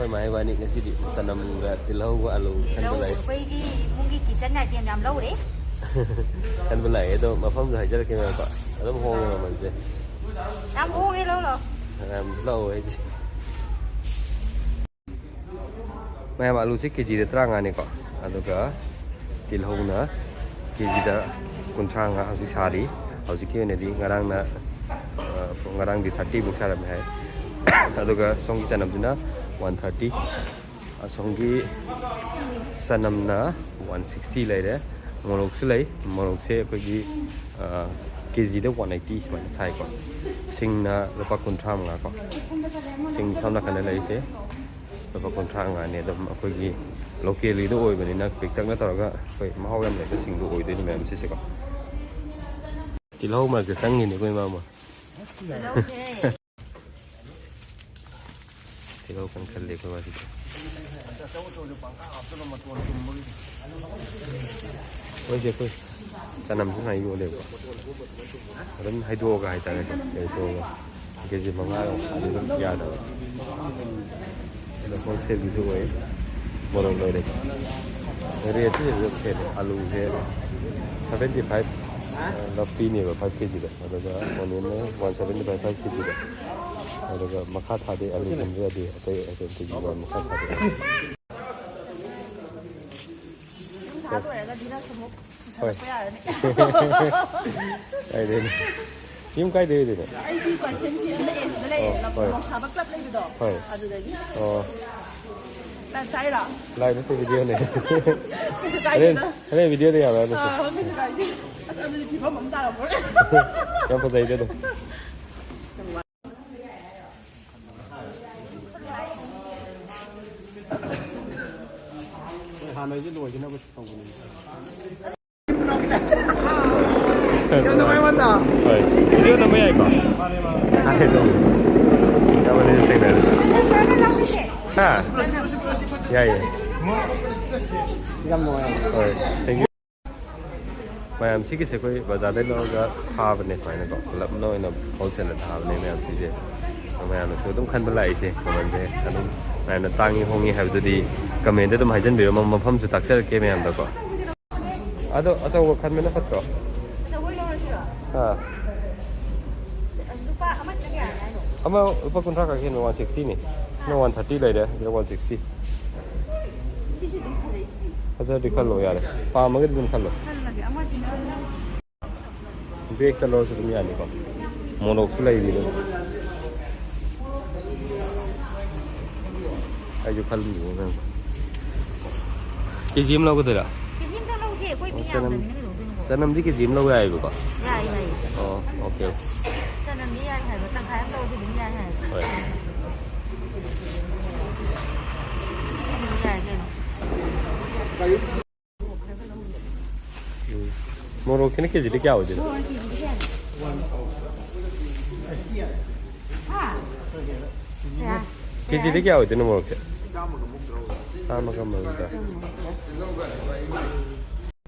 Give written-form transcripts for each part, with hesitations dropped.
Khoi mai ba ni ngasi di sanam ga tilhau ga alu kan balai. Koi gi mungi kitchen na tiam yam lâu đấy. Kan balai do mafam da hajar ke ma ba. Adam hong ma man je. Nam hong ge lâu rồi. Nam lâu ai ji. Mai ba alu sik kg de tranga ni ko. Aduga tilhau na kg da kuntranga hausi sari. Hausi ke ne di ngarang di 30 buk saram hai. Aduga songi sanam dina 130 songi sanam na 160 lai de morok su lai morok se ko gi kg de 180 man sai ko sing na lupa kuntram nga ko sing samna kan lai se lupa kuntram nga ne dam ko gi locally do oi bani na pik tak na tor ga koi mahau yam lai sing do oi de ni mem se ko tilhau ma ke sang ni ko ma Tilhau kan kali ko wasi. Oi je ko sanam su hai yo le ko. Ram hai do ga hai ta ke to ke je manga yo ni ya da. Lo ko se bi su oi. Mo lo le. Re ti je ke alu je 75 Lofi ni ba 5 kg da. Ada onion 175 kg da. Ada macha thade alu jumra de atai atai ti ba macha thade. Ai de. Yum kai de de. Ai si quan chen chi na es de le. Mo sa ba klap le do. Adu de. Oh. Lan sai la. Lai no video ne. Đây video đây à bạn. Yang apa saya tu? Hanoi je luar je nak betul ni. Yang nama mana? Video nama apa? Ada tu. Yang mana saya nak? Ha. Ya ya. Thank you. Mayam sih kisah koi bazar deh lo ga khab ne fine ko lab no ina wholesale khab ne mayam sih je mayam so tum khan balai se kaman je kanum mayam tangi hongi have to di comment de tum hajan bi ma pham su taksar ke mayam da ko ado asa wo khan me na phat ko ha lupa amat ni ya ama upa kontrak ka ke 160 ni no 130 lai de 160 Asal di kalau ya, paham agak di kalau. Break kalau sebelumnya ni kok. Monok sulai di tu. Ayo kalau ni kan. Kizim lau kau tu lah. Kizim tu lau sih, kau biar ni tu. Sanam di kizim lau ya ibu kok. Ya ya. Oh, okay. Sanam ni ya, hai, tang hai lau tu ni ya hai. Morok ni kecil dia kau je. Kecil dia kau je ni morok je. Sama kamu dah.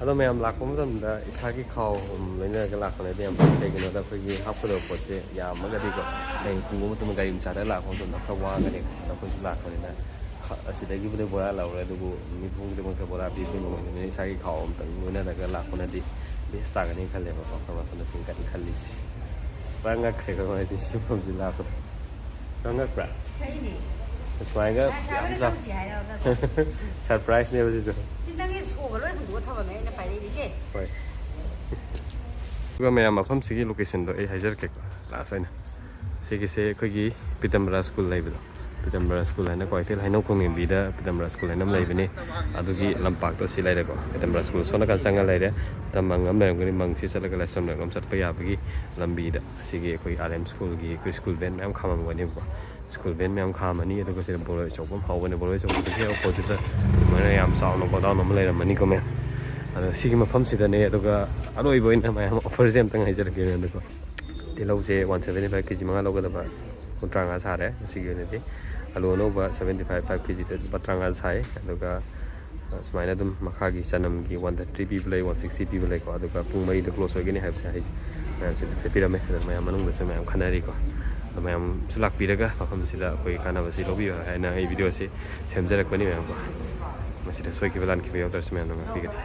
Ada macam lakon tu dah isaki kau, mana ke lakon ni dia macam ni kita pergi hap tu pun se, ya macam ni ko. Yang tunggu tu macam ni cara lakon tu nak kawan kan ni, lakon tu lakon ni. Asyik lagi boleh bola lau le tu ni pun kita mungkin bola bikin ni saya kau tentang mana nak lakon nanti di start ni kali apa kalau sana singkat kali bangga kerja macam ni sebab tu lakon bangga berat sesuai ke surprise ni macam tu sebenarnya sekolah lu tu tahu mana nak pergi di sini juga macam apa sih location tu hajar ke lah sana segi se kau Pitambara school lagi tu Pitambara school hai na Kwakeithel Heinoukhongnembi da Pitambara school hai nam lai bini adugi lampak to silai da ko Pitambara school sona ka sanga lai de tamang am lai ngani mang si sala ka lesson ngam sat pa ya bagi lambi da sige koi RM school gi koi school ben mam khama ngani ko school ben mam khama ni to ko se boloi chopom haw ne boloi chopom ke opposite da mana yam saw no ko da no lai mani ko me ado sige mafam sida ne aduga aroi boin na ma offer jam tang hai jar ke ne ko tilhau se 175 kg manga lo ga da ba kontranga sa re sige ne ti Alu no ba 75 kg tu patranga sai aduga semaina dum macha gi chanam gi 130 people 160 people ko aduga pung mai de close hoigini have sai मैं से फिर मैं manung da se मैं khanari ko ꯃꯌꯥꯝꯁꯨ ꯂꯥꯛꯄꯤꯔꯒ ꯃꯐꯝꯁꯤꯗ ꯑꯩꯈꯣꯏ ꯀꯥꯟꯅꯕꯁꯤ ꯂꯧꯕꯤꯌꯨ ꯍꯥꯏꯅ ꯑꯩ ꯚꯤꯗꯤꯑꯣꯁꯤ ꯁꯦꯝꯖꯔꯛꯄꯅꯤ ꯃꯌꯥꯝꯀꯣ ꯃꯁꯤꯗ ꯁꯣꯏꯈꯤꯕ ꯂꯥꯟꯈꯤꯕ ꯌꯥꯎꯗ꯭ꯔꯁꯨ ꯃꯌꯥꯝꯅ ꯉꯥꯛꯄꯤꯒꯅꯤ